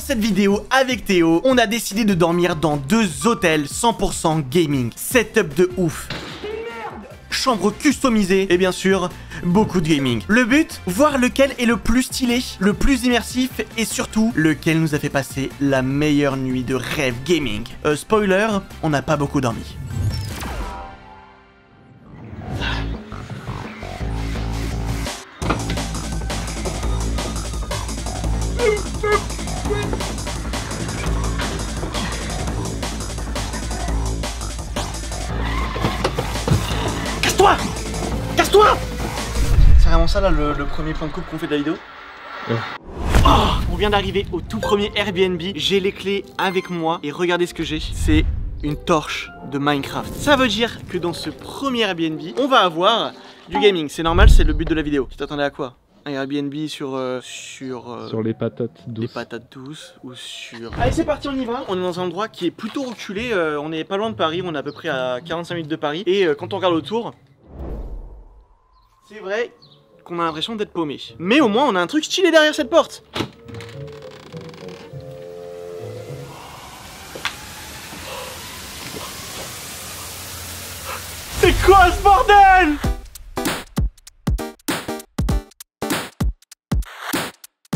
Dans cette vidéo avec Théo, on a décidé de dormir dans 2 hôtels 100% gaming. Setup de ouf. Chambre customisée et bien sûr, beaucoup de gaming. Le but, voir lequel est le plus stylé, le plus immersif et surtout, lequel nous a fait passer la meilleure nuit de rêve gaming. Spoiler, on n'a pas beaucoup dormi. Casse-toi! Casse-toi! C'est vraiment ça là le premier point de coupe qu'on fait de la vidéo? Ouais. Oh, on vient d'arriver au tout premier Airbnb. J'ai les clés avec moi et regardez ce que j'ai. C'est une torche de Minecraft. Ça veut dire que dans ce premier Airbnb, on va avoir du gaming. C'est normal, c'est le but de la vidéo. Tu t'attendais à quoi? Un Airbnb sur les patates douces. Les patates douces ou sur... Allez c'est parti, on y va. On est dans un endroit qui est plutôt reculé, on n'est pas loin de Paris, on est à peu près à 45 minutes de Paris. Et quand on regarde autour, c'est vrai qu'on a l'impression d'être paumé. Mais au moins on a un truc stylé derrière cette porte. C'est quoi ce bordel?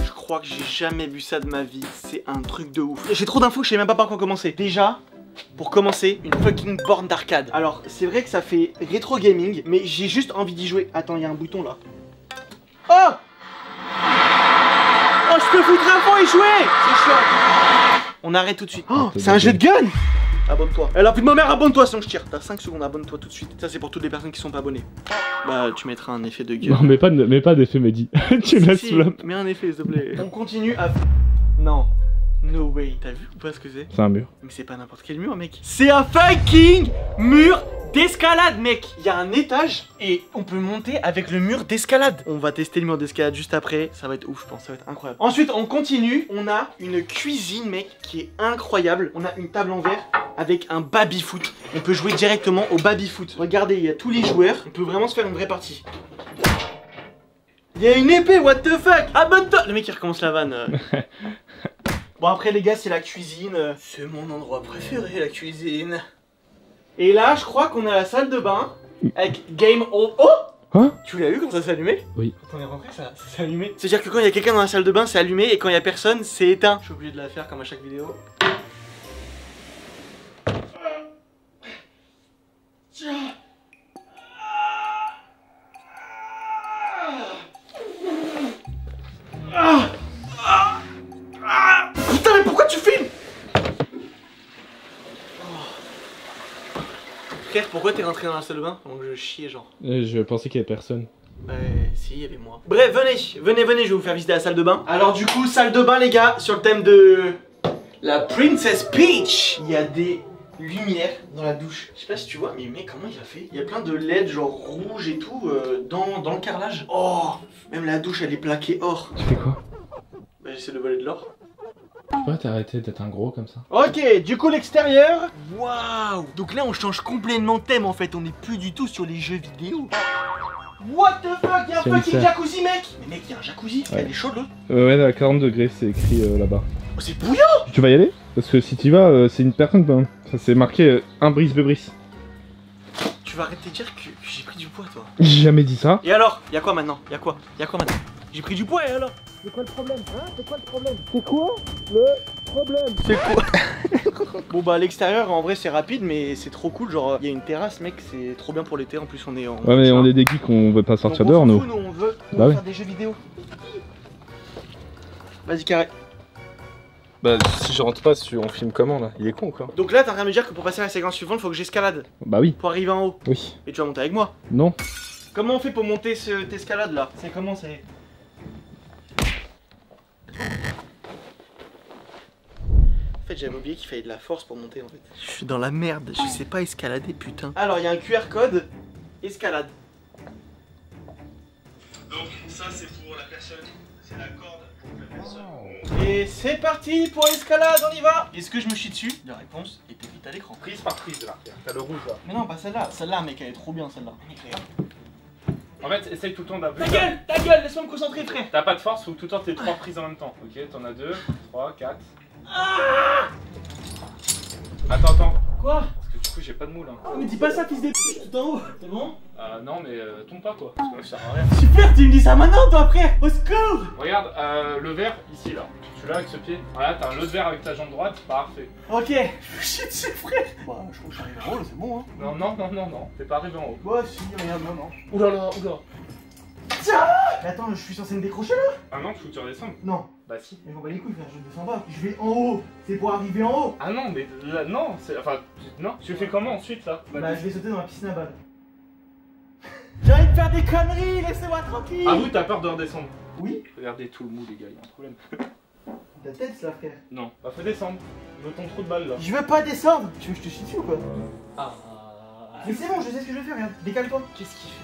Je crois que j'ai jamais vu ça de ma vie, c'est un truc de ouf. J'ai trop d'infos que je sais même pas par quoi commencer. Déjà, pour commencer, une fucking borne d'arcade. Alors, c'est vrai que ça fait rétro gaming, mais j'ai juste envie d'y jouer. Attends, il y a un bouton là. Oh! Oh, je peux foutre à fond et jouer! C'est chiant. On arrête tout de suite. Oh, c'est un jeu de gun! Abonne-toi. Elle a plus de ma mère, abonne-toi sinon je tire. T'as 5 secondes, abonne-toi tout de suite. Ça, c'est pour toutes les personnes qui sont pas abonnées. Bah, tu mettras un effet de gueule. Non, mais pas d'effet Mehdi. Tu laisses si, sous la... mets un effet, s'il te plaît. On continue à... Non. No way. T'as vu ou pas ce que c'est? C'est un mur. Mais c'est pas n'importe quel mur, mec. C'est un fucking mur d'escalade, mec. Il y a un étage et on peut monter avec le mur d'escalade. On va tester le mur d'escalade juste après. Ça va être ouf, je pense. Ça va être incroyable. Ensuite, on continue. On a une cuisine, mec, qui est incroyable. On a une table en verre avec un baby-foot. On peut jouer directement au baby-foot. Regardez, il y a tous les joueurs. On peut vraiment se faire une vraie partie. Il y a une épée, what the fuck? Abonne-toi. Le mec, il recommence la vanne. Bon, après, les gars, c'est la cuisine. C'est mon endroit préféré, la cuisine. Et là, je crois qu'on a la salle de bain avec Game All. Oh! Hein? Tu l'as vu quand ça s'est allumé? Oui. Quand on est rentré, ça s'est allumé. C'est-à-dire que quand il y a quelqu'un dans la salle de bain, c'est allumé, et quand il y a personne, c'est éteint. Je suis obligé de la faire comme à chaque vidéo. Putain, mais pourquoi tu filmes? Frère, pourquoi t'es rentré dans la salle de bain? Donc je chiais genre. Je pensais qu'il y avait personne. Si, il y avait moi. Bref, venez, je vais vous faire visiter la salle de bain. Alors du coup, salle de bain les gars, sur le thème de la Princess Peach. Il y a des lumières dans la douche. Je sais pas si tu vois, mais mec, comment il a fait? Il y a plein de LED genre rouge et tout dans le carrelage. Oh, même la douche elle est plaquée or. Tu fais quoi? Bah j'essaie de voler de l'or. Pourquoi t'as arrêté d'être un gros comme ça? Ok, du coup l'extérieur. Waouh. Donc là on change complètement de thème en fait, on n'est plus du tout sur les jeux vidéo. What the fuck, y'a un fucking jacuzzi mec. Mais mec, y'a un jacuzzi, elle est chaude l'eau. Ouais, à 40 degrés, c'est écrit là-bas. Oh, c'est bouillant. Tu vas y aller? Parce que si tu vas, c'est une personne, ben, ça c'est marqué un brise-bebris. Tu vas arrêter de dire que j'ai pris du poids toi. J'ai jamais dit ça. Et alors? Y'a quoi maintenant? Y'a quoi maintenant? J'ai pris du poids et alors? C'est quoi le problème? Hein? C'est quoi le problème? C'est quoi le problème? C'est quoi? Bon bah à l'extérieur en vrai c'est rapide mais c'est trop cool, genre il y a une terrasse mec, c'est trop bien pour l'été, en plus on est en... Ouais mais on est des geeks, on veut pas sortir dehors nous. On veut Bah faire des jeux vidéo. Vas-y carré. Bah si je rentre pas, on filme comment là? Il est con ou quoi? Donc là t'as rien à me dire que pour passer à la séquence suivante faut que j'escalade? Bah oui. Pour arriver en haut? Oui. Et tu vas monter avec moi? Non. Comment on fait pour monter cette escalade là? C'est comment c'est? En fait j'avais oublié qu'il fallait de la force pour monter en fait. Je suis dans la merde, je sais pas escalader putain. Alors il y a un QR code, escalade. Donc ça c'est pour la personne, c'est la corde pour la personne. Et c'est parti pour l'escalade, on y va. Est-ce que je me chie dessus? La réponse est écrite à l'écran. Prise par prise là, t'as le rouge là. Mais non pas celle-là, celle-là mec elle est trop bien celle-là. Mec regarde. En fait, essaye tout le temps d'appuyer. Ta gueule, laisse-moi me concentrer, frère. T'as pas de force, faut que tout le temps t'aies 3 prises en même temps. Ok, t'en as 2, 3, 4. Attends. Quoi? Parce que du coup, j'ai pas de moule. Hein. Oh, mais dis pas ça, fils de p***, tout en haut. C'est bon? Non, mais tombe pas quoi. Parce que là, ça sert à rien. Super, tu me dis ça maintenant, toi, frère. Au secours. Regarde, le verre ici là. Celui-là avec ce pied. Voilà, t'as un autre verre avec ta jambe droite, parfait. Ok, chier dessus, frère. Bah, je crois que je suis arrivé en haut, là, c'est bon, hein. Non, t'es pas arrivé en haut. Bah, si, regarde, non. Oulala. Tiens! Mais attends, je suis censé me décrocher là? Ah non, faut que tu redescendes. Non. Bah si. Mais j'en bats les couilles, frère, je ne descends pas. Je vais en haut. C'est pour arriver en haut. Ah non, mais là, non, c'est. Enfin, non. Tu fais comment ensuite là? Bah, je vais sauter dans la piscine à balles. J'ai envie de faire des conneries, laissez-moi tranquille! Ah oui, t'as peur de redescendre? Oui? Regardez tout le mou, les gars, y'a un problème. Ta tête, là, frère. Non, bah faut descendre. Je veux ton trou de balle là. Je veux pas descendre! Tu veux que je te chie dessus ou quoi? Ah. Mais c'est bon, je sais ce que je vais faire, regarde. Décale-toi. Qu'est-ce qu'il fait?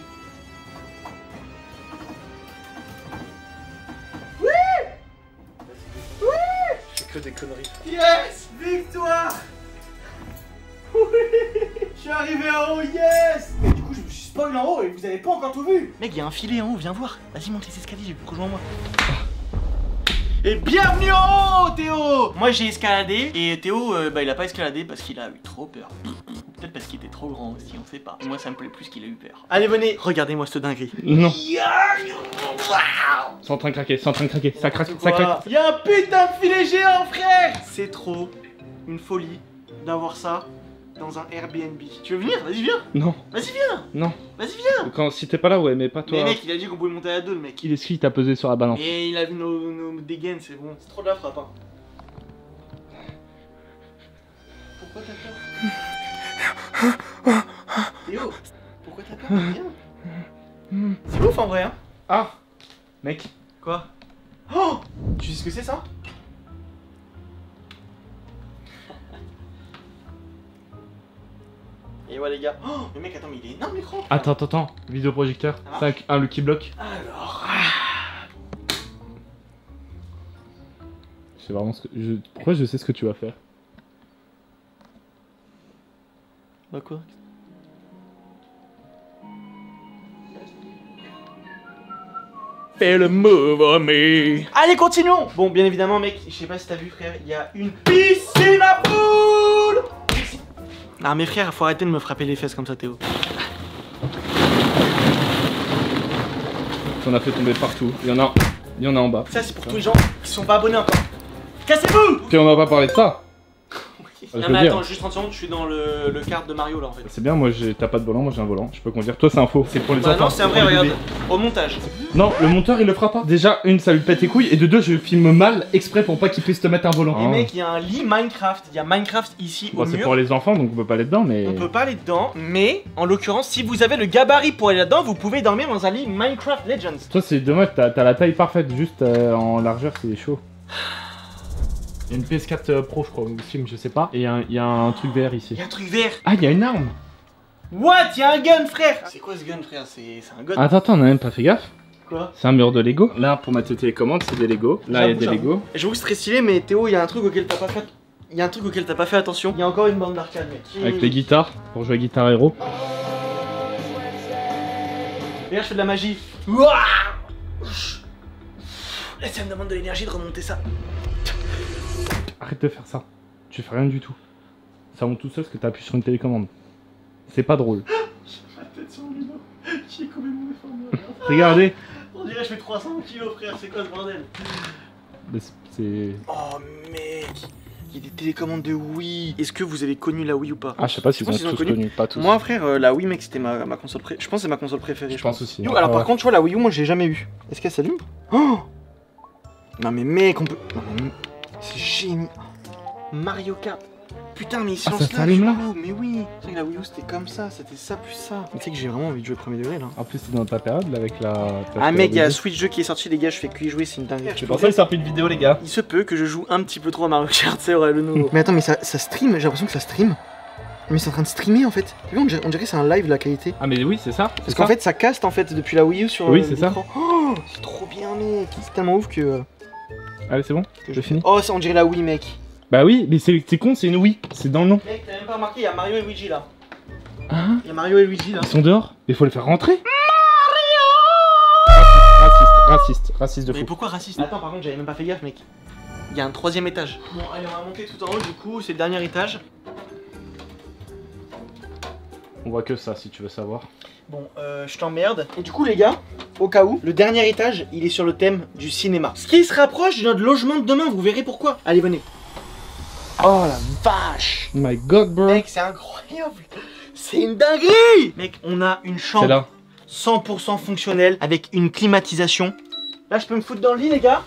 Je fais que des conneries. Yes! Victoire! Oui! Je suis arrivé en haut, yes! Et du coup, je me suis spoil en haut et vous avez pas encore tout vu! Mec, il y a un filet en haut, viens voir. Vas-y, monte les escaliers, rejoins-moi. Et bienvenue en haut, Théo! Moi, j'ai escaladé et Théo, bah, il a pas escaladé parce qu'il a eu trop peur. Peut-être parce qu'il était trop grand aussi, on sait pas. Moi, ça me plaît plus qu'il a eu peur. Allez, venez, regardez-moi cette dinguerie. Non. C'est en train de craquer, Ça craque. Il y a un putain de filet géant, frère! C'est trop une folie d'avoir ça dans un Airbnb. Tu veux venir? Vas-y, viens! Non. Vas-y, viens! Non. Vas-y, viens! Si t'es pas là, ouais, mais pas toi. Mais mec, il a dit qu'on pouvait monter à deux, le mec. Il est ce qui t'a pesé sur la balance. Et il a vu nos dégaines, c'est bon. C'est trop de la frappe, hein. Pourquoi t'as peur? Théo, pourquoi t'as peur? Viens. C'est ouf en vrai, hein? Ah, mec. Quoi? Oh! Tu sais ce que c'est ça? Et ouais les gars. Oh! Mais mec, attends, mais il est énorme l'écran! Attends. Vidéoprojecteur. Ça marche? Un Lucky Block. Alors. C'est vraiment ce que. Pourquoi je sais ce que tu vas faire? Bah quoi? Fais le move on me. Allez, continuons. Bon, bien évidemment, mec, je sais pas si t'as vu, frère, il y a une piscine à poules. Ah, mes frères, faut arrêter de me frapper les fesses comme ça, Théo. On a fait tomber partout. Il y en a en bas. Ça, c'est pour tous les gens qui sont pas abonnés encore. Cassez-vous. Puis on va pas parler de ça. Non mais attends, juste 30 secondes, je suis dans le kart de Mario là en fait. C'est bien, moi t'as pas de volant, moi j'ai un volant, je peux conduire. Toi c'est un faux, c'est pour les enfants. Non, c'est un vrai, regarde. Au montage. Non, le monteur il le fera pas. Déjà, une, ça lui pète les couilles, et de deux, je filme mal exprès pour pas qu'il puisse te mettre un volant. Et mec, il y a un lit Minecraft. Il y a Minecraft ici au mur. C'est pour les enfants, donc on peut pas aller dedans, mais. On peut pas aller dedans, mais en l'occurrence, si vous avez le gabarit pour aller là-dedans, vous pouvez dormir dans un lit Minecraft Legends. Toi, c'est dommage, t'as la taille parfaite, juste en largeur, c'est chaud. Il y a une PS4 Pro, je crois, ou Steam, je sais pas. Et il y a un truc vert ici. Il y a un truc vert. Ah, il y a une arme. What? Il y a un gun, frère. C'est quoi ce gun, frère? C'est un gun. Attends, on a même pas fait gaffe. Quoi? C'est un mur de Lego. Là, pour mettre les télécommandes, c'est des Lego. Là, il y a des Lego. J'avoue que c'est très stylé, mais Théo, il y a un truc auquel t'as pas fait. Il y a un truc auquel t'as pas fait attention. Il y a encore une bande d'arcade, mec. Avec les guitares, pour jouer à Guitar Hero. Regarde, je fais de la magie. Là, ça me demande de l'énergie de remonter ça. Arrête de faire ça. Tu fais rien du tout. Ça monte tout seul parce que t'appuies sur une télécommande. C'est pas drôle. J'ai ma tête sur le vélo. J'ai complètement déformé. Regardez. On dirait que je fais 300 kilos, frère. C'est quoi ce bordel? C'est. Oh, mec. Il y a des télécommandes de Wii. Est-ce que vous avez connu la Wii ou pas? Ah, je sais pas si vous ont tous connu. Pas tous. Moi, frère, la Wii, mec, c'était ma console préférée. Je pense que c'est ma console préférée. Je pense aussi. Alors, par contre, tu vois, la Wii U, moi, j'ai jamais eu. Est-ce qu'elle s'allume? Oh! Non, mais mec, on peut. Non, mais. C'est génial. Mario Kart. Putain, mais il se lance ça s'allume là? Mais oui. Tu sais que la Wii U, c'était comme ça. C'était ça plus ça. Mais tu sais que j'ai vraiment envie de jouer premier degré là. En plus, c'est dans ta période là avec la. Ah, mec, il y a Switch jeu qui est sorti, les gars. Je fais que y jouer, c'est une dinguerie. C'est pour ça qu'il sort plus de vidéo, les gars. Il se peut que je joue un petit peu trop à Mario Kart, c'est vrai, le nouveau. Mais attends, mais ça stream. J'ai l'impression que ça stream. Mais c'est en train de streamer en fait. Tu vois, on dirait que c'est un live la qualité. Ah, mais oui, c'est ça. Parce qu'en fait, ça caste en fait depuis la Wii U sur oui, c'est ça. Oh, c'est trop bien, mec. C'est tellement ouf que. Allez, c'est bon. Je finis. Oh, ça on dirait la Wii, mec. Bah oui, mais c'est con, c'est une Wii. C'est dans le nom. Mec, t'as même pas remarqué, il y a Mario et Luigi là. Hein? Il y a Mario et Luigi là. Ils sont dehors. Mais faut les faire rentrer. Raciste de Mais fou. pourquoi raciste? Attends, par contre, j'avais même pas fait gaffe, mec. Il y a un 3e étage. Bon, allez, on va monter tout en haut, du coup, c'est le dernier étage. On voit que ça si tu veux savoir. Bon, je t'emmerde. Et du coup, les gars, au cas où, le dernier étage, il est sur le thème du cinéma. Ce qui se rapproche de notre logement de demain, vous verrez pourquoi. Allez, venez. Oh la vache! My god, bro. Mec, c'est incroyable! C'est une dinguerie! Mec, on a une chambre C'est là. 100% fonctionnelle avec une climatisation. Là, je peux me foutre dans le lit, les gars.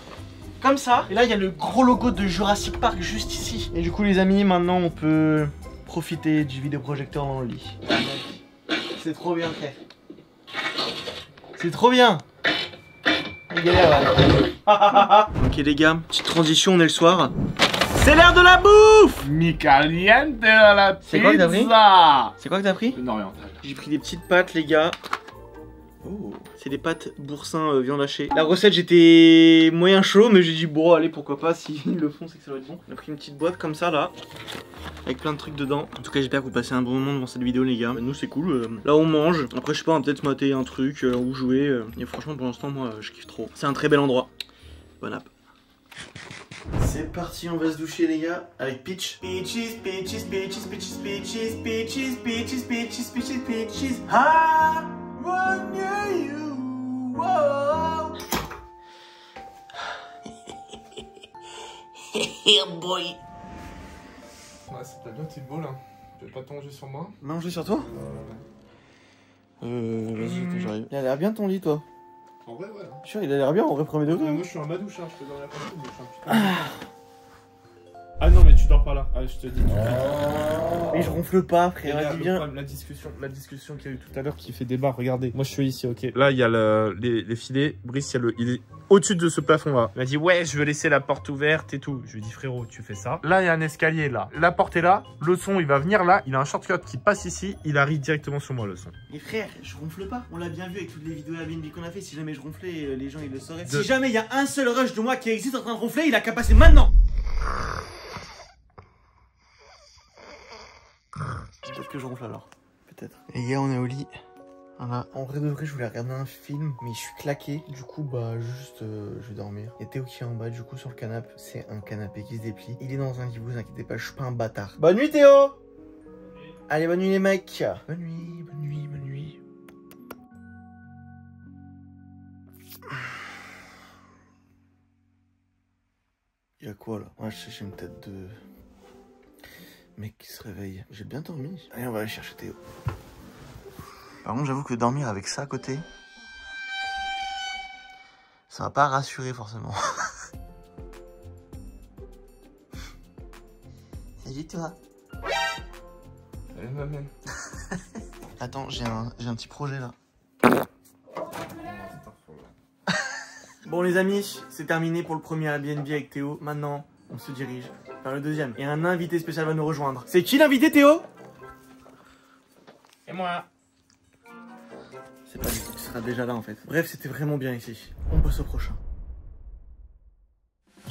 Comme ça. Et là, il y a le gros logo de Jurassic Park juste ici. Et du coup, les amis, maintenant, on peut profiter du vidéoprojecteur dans le lit. C'est trop bien, frère. C'est trop bien. Ok, les gars, petite transition, on est le soir. C'est l'heure de la bouffe! Mi caliente la pizza. C'est quoi que t'as pris? C'est quoi que t'as pris? Une orientale. J'ai pris des petites pâtes, les gars. Oh, c'est des pâtes boursin viande hachée. La recette, j'étais moyen chaud, mais j'ai dit bon, allez, pourquoi pas, s'ils le font, c'est que ça doit être bon. On a pris une petite boîte comme ça, là, avec plein de trucs dedans. En tout cas, j'espère que vous passez un bon moment devant cette vidéo, les gars. Nous, c'est cool. Là, on mange. Après, je sais pas, on va peut-être mater un truc ou jouer. Et franchement, pour l'instant, moi, je kiffe trop. C'est un très bel endroit. Bon app. C'est parti, on va se doucher, les gars, avec Peach. Peaches, peaches, peaches, peaches, peaches, peaches, peaches, peaches, peaches, peaches. I want you. Whoa. Yeah, boy. Ouais, c'est bien, t'es beau là. Tu veux pas t'allonger sur moi? Manger sur toi? Vas-y, j'arrive. Il a l'air bien ton lit, toi. En vrai, ouais. Sûr, il a l'air bien en vrai, premier degré. Moi, je suis en badouche, hein. Je peux dormir comme ça, Ah non, mais tu dors pas là. Ah, je te dis. Mais je ronfle pas, frère. Vas-y, viens. La discussion qu'il y a eu tout à l'heure qui fait débat. Regardez, moi je suis ici, ok. Là, il y a les filets. Brice, il est au-dessus de ce plafond-là. Il m'a dit, ouais, je veux laisser la porte ouverte et tout. Je lui ai dit, frérot, tu fais ça. Là, il y a un escalier là. La porte est là. Le son, il va venir là. Il a un shortcut qui passe ici. Il arrive directement sur moi, le son. Mais frère, je ronfle pas. On l'a bien vu avec toutes les vidéos Airbnb qu'on a fait. Si jamais je ronflais, les gens ils le sauraient. Si jamais il y a un seul rush de moi qui existe en train de ronfler, il a qu'à passer maintenant. Peut-être que je ronfle alors. Peut-être. Les gars, on est au lit. Voilà. En vrai de vrai, je voulais regarder un film, mais je suis claqué. Du coup, bah, juste, je vais dormir. Il y a Théo qui est en bas, du coup, sur le canapé. C'est un canapé qui se déplie. Il est dans un lit, vous inquiétez pas, je suis pas un bâtard. Bonne nuit, Théo! Allez, bonne nuit, les mecs. Bonne nuit, bonne nuit, bonne nuit. Il y a quoi là? Ouais, j'ai une tête de mec qui se réveille. J'ai bien dormi. Allez, on va aller chercher Théo. Par contre, j'avoue que dormir avec ça à côté, ça va pas rassurer forcément. Salut toi. Salut ma mère. Attends, j'ai un petit projet là. Bon les amis, c'est terminé pour le premier Airbnb avec Théo. Maintenant, on se dirige vers le deuxième. Et un invité spécial va nous rejoindre. C'est qui l'invité, Théo? Et moi. C'est pas lui, il sera déjà là en fait. Bref, c'était vraiment bien ici. On passe au prochain.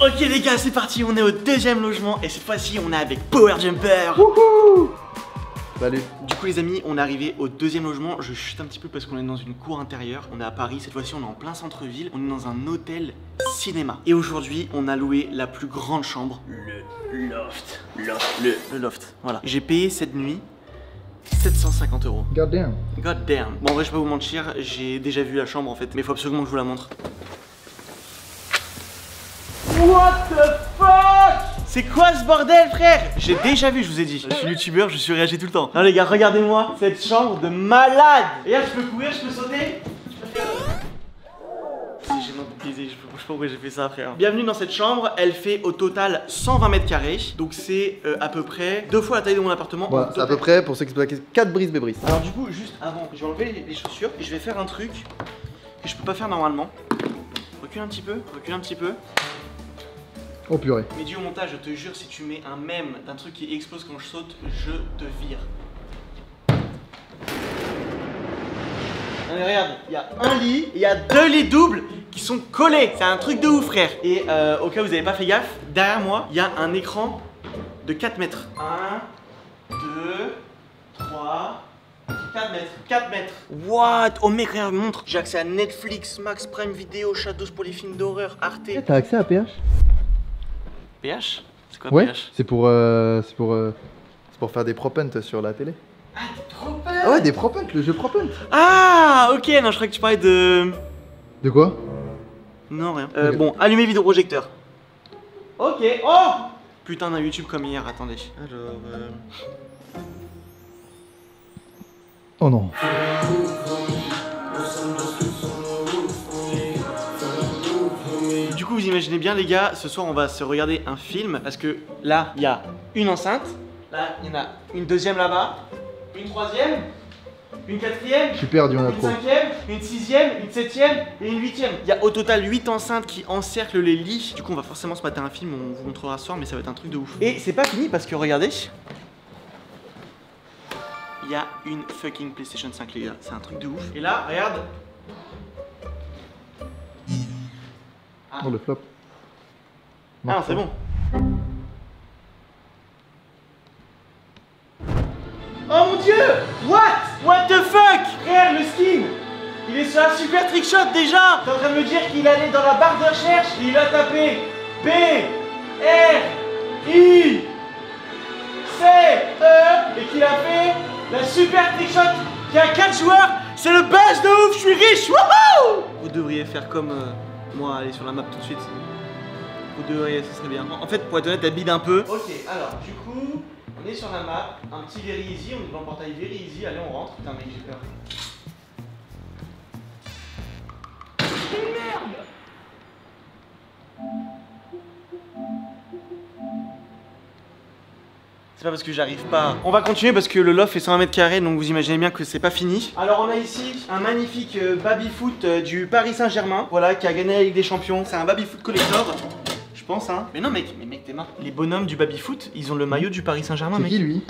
Ok les gars, c'est parti, on est au deuxième logement. Et cette fois-ci, on est avec Power Jumper. Wouhou! Salut. Du coup les amis, on est arrivé au deuxième logement. Je chute un petit peu parce qu'on est dans une cour intérieure. On est à Paris, cette fois-ci on est en plein centre-ville. On est dans un hôtel cinéma. Et aujourd'hui, on a loué la plus grande chambre, le loft. Le loft, voilà. J'ai payé cette nuit 750 €. God damn. God damn. Bon en vrai je peux pas vous mentir, j'ai déjà vu la chambre en fait. Mais il faut absolument que je vous la montre. What the fuck? C'est quoi ce bordel, frère? J'ai déjà vu, je vous ai dit. Je suis youtubeur, je suis réagi tout le temps. Non les gars, regardez-moi cette chambre de malade. Regarde, je peux courir, je peux sauter. C'est gênant de baiser, je sais pas pourquoi j'ai fait ça, frère. Bienvenue dans cette chambre, elle fait au total 120 mètres carrés. Donc c'est à peu près 2 fois la taille de mon appartement. Voilà, c'est à peu près, pour ceux qui se posent 4 brises bébris. Alors du coup, juste avant, je vais enlever les chaussures et je vais faire un truc que je peux pas faire normalement. Recule un petit peu, recule un petit peu. Oh purée. Mais dû au montage, je te jure, si tu mets un mème d'un truc qui explose quand je saute, je te vire. Non mais regarde, il y a un lit, il y a 2 lits doubles qui sont collés. C'est un truc de ouf, frère. Et au cas où vous n'avez pas fait gaffe, derrière moi, il y a un écran de 4 mètres. 1, 2, 3, 4 mètres. 4 mètres. What? Oh mec, regarde, montre. J'ai accès à Netflix, Max Prime Video, Shadows pour les films d'horreur, Arte. T'as accès à PH? PH? C'est quoi Ouais, PH? c'est pour faire des propent sur la télé. Ah, des propent. Ah ouais, des propent, le jeu propent. Ah, ok, non, je croyais que tu parlais de... De quoi? Non, rien. Ok. Bon, allumez vidéoprojecteur. Ok, oh putain, d'un YouTube comme hier, attendez. Alors, Oh non. Du coup, vous imaginez bien, les gars, ce soir, on va se regarder un film. Parce que là, il y a une enceinte. Là, il y en a une deuxième là-bas. Une troisième. Une quatrième. Je suis perdu, on a Une trop. cinquième, une sixième, une septième et une huitième. Il y a au total 8 enceintes qui encerclent les lits. Du coup, on va forcément se mater un film, on vous montrera ce soir, mais ça va être un truc de ouf. Et c'est pas fini parce que regardez, il y a une fucking PlayStation 5, les gars. C'est un truc de ouf. Et là, regarde. Oh, le flop. Ah non, c'est bon. Oh mon dieu! What the fuck? Regarde le skin! Il est sur un super trickshot déjà! T'es en train de me dire qu'il allait dans la barre de recherche et il a tapé B R I C E et qu'il a fait la super trickshot qui a 4 joueurs! C'est le buzz de ouf! Je suis riche! Wouhou! Vous devriez faire comme moi, aller sur la map tout de suite. Vous devriez, ce serait bien. En fait, pour être honnête, elle bide un peu. Ok, alors du coup. On est sur la map, un petit Very Easy, on est dans le portail Very Easy, allez on rentre. Putain mec j'ai peur. Merde. C'est pas parce que j'arrive pas. On va continuer parce que le loft fait 120 mètres carrés, donc vous imaginez bien que c'est pas fini. Alors on a ici un magnifique baby-foot du Paris Saint-Germain, voilà, qui a gagné la Ligue des Champions. C'est un baby-foot collector. Je pense hein. Mais non mec, t'es marre. Les bonhommes du baby-foot, ils ont le maillot du Paris Saint-Germain mec. C'est qui lui?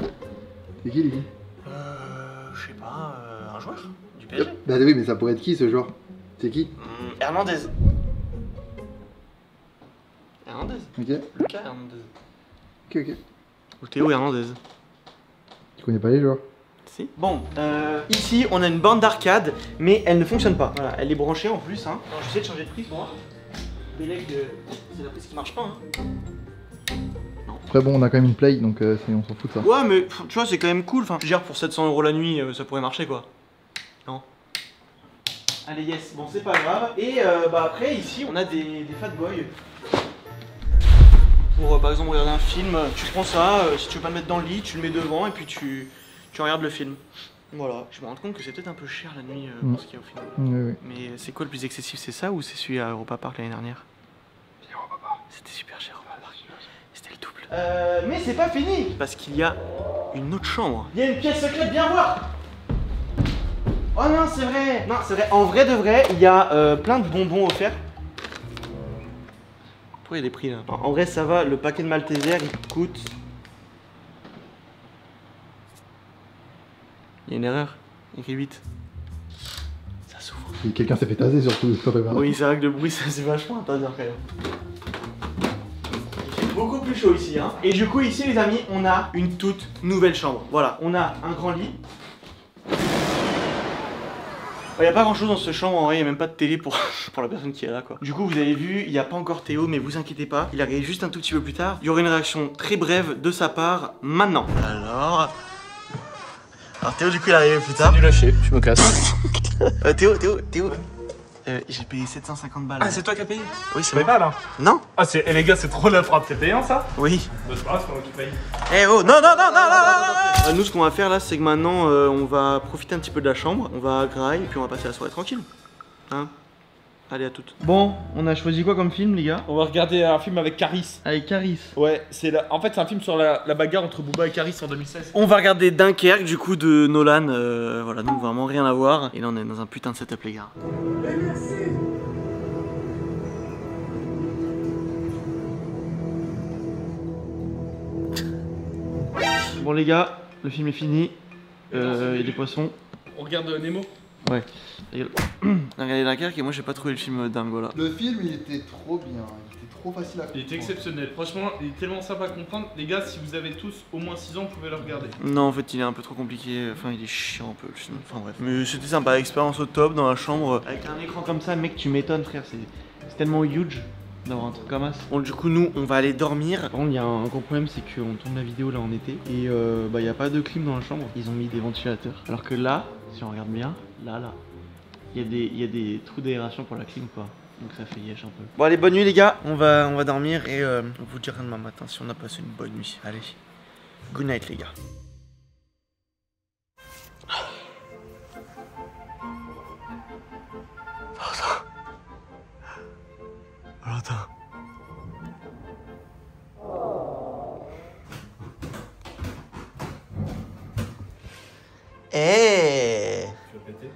C'est qui lui? Je sais pas, un joueur du PSG. Bah oui, mais ça pourrait être qui ce joueur? C'est qui? Hernandez. Hernandez. Ok. Lucas Hernandez. Ok. Ou Théo Hernandez. Tu connais pas les joueurs? Si. Bon, ici on a une borne d'arcade, mais elle ne fonctionne pas. Voilà, elle est branchée en plus. Hein. Alors j'essaie de changer de prise pour voir. Bélec, c'est la prise qui marche pas. Hein. Après bon, on a quand même une play, donc on s'en fout de ça. Ouais, mais tu vois, c'est quand même cool. Enfin, je veux dire, pour 700 € la nuit, ça pourrait marcher quoi. Non. Allez, yes, bon, c'est pas grave. Et bah après, ici, on a des fat boys. Pour par exemple regarder un film, tu prends ça, si tu veux pas le mettre dans le lit, tu le mets devant et puis tu regardes le film. Voilà, je me rends compte que c'est peut-être un peu cher la nuit pour ce qu'il y a au final. Oui. Mais c'est quoi le plus excessif, c'est ça ou c'est celui à Europa Park l'année dernière? Europa Park. C'était super cher Europa Park. C'était le double. Mais c'est pas fini parce qu'il y a une autre chambre. Il y a une pièce secrète, viens voir. Oh non, c'est vrai. Non, c'est vrai. En vrai de vrai, il y a plein de bonbons offerts. Pourquoi il y a des prix là? En vrai, ça va. Le paquet de Malteser, il coûte. Il y a une erreur. Il écrit 8. Ça s'ouvre. Et quelqu'un s'est fait taser surtout. Oui, c'est vrai que le bruit, c'est vachement un taser quand même. Il fait beaucoup plus chaud ici. Hein. Et du coup, ici, les amis, on a une toute nouvelle chambre. Voilà, on a un grand lit. Il n'y a pas grand chose dans cette chambre, en vrai, il n'y a même pas de télé pour la personne qui est là quoi. Du coup vous avez vu, il n'y a pas encore Théo, mais vous inquiétez pas, il arrive juste un tout petit peu plus tard. Il y aura une réaction très brève de sa part maintenant. Alors Théo du coup il est arrivé plus tard. C'est du lâcher, je me casse. Théo, j'ai payé 750 balles. Ah c'est toi qui as payé? Oui c'est pas bon. là. Non. Ah c'est, les gars c'est trop la frappe, c'est payant ça? Oui. Bah c'est pas grave, c'est moi qui paye. Eh oh, non. Nous ce qu'on va faire là c'est que maintenant on va profiter un petit peu de la chambre, on va grailler et puis on va passer la soirée tranquille. Hein? Allez à toutes. Bon, on a choisi quoi comme film les gars? On va regarder un film avec Caris. Avec Caris. Ouais, en fait c'est un film sur la bagarre entre Booba et Caris en 2016. On va regarder Dunkerque du coup de Nolan, voilà donc vraiment rien à voir. Et là on est dans un putain de setup les gars. Bon les gars, le film est fini, il y a des poissons. On regarde Nemo. Ouais. Regardez Dunkerque et moi j'ai pas trouvé le film dingue, voilà. Le film, il était trop bien. Il était trop facile à comprendre. Il est exceptionnel. Franchement, il est tellement simple à comprendre. Les gars, si vous avez tous au moins 6 ans, vous pouvez le regarder. Non, en fait, il est un peu trop compliqué. Enfin, il est chiant un peu le film. Enfin, bref. Mais c'était sympa, expérience au top dans la chambre. Avec un écran comme ça, mec, tu m'étonnes, frère. C'est tellement huge d'avoir un truc comme ça. Bon, du coup, nous, on va aller dormir. Par contre, il y a un gros problème, c'est qu'on tourne la vidéo là en été. Et bah, il n'y a pas de clim dans la chambre. Ils ont mis des ventilateurs. Alors que là, si on regarde bien, là, il y a des trous d'aération pour la clim, quoi. Donc ça fait yèche un peu. Bon, allez, bonne nuit, les gars. On va dormir et on vous dira demain matin si on a passé une bonne nuit. Allez, good night, les gars. Valentin. Eh. Tu vas péter?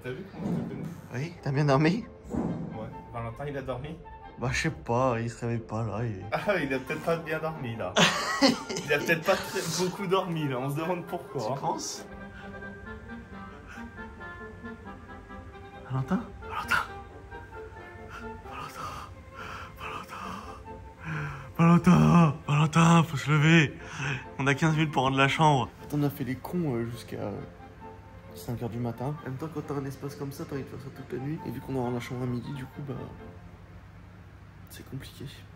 T'as vu comment je te connais? Oui, t'as bien dormi? Ouais. Valentin, il a dormi? Bah, je sais pas, il se réveille pas là. Ah, il a peut-être pas bien dormi là. Il a peut-être pas beaucoup dormi là, on se demande pourquoi. Tu penses? Valentin? Valentin, faut se lever. On a 15 minutes pour rendre la chambre. On a fait les cons jusqu'à 5 h du matin. En même temps, quand t'as un espace comme ça, t'as envie de faire ça toute la nuit. Et vu qu'on aura la chambre à midi, du coup, bah, c'est compliqué.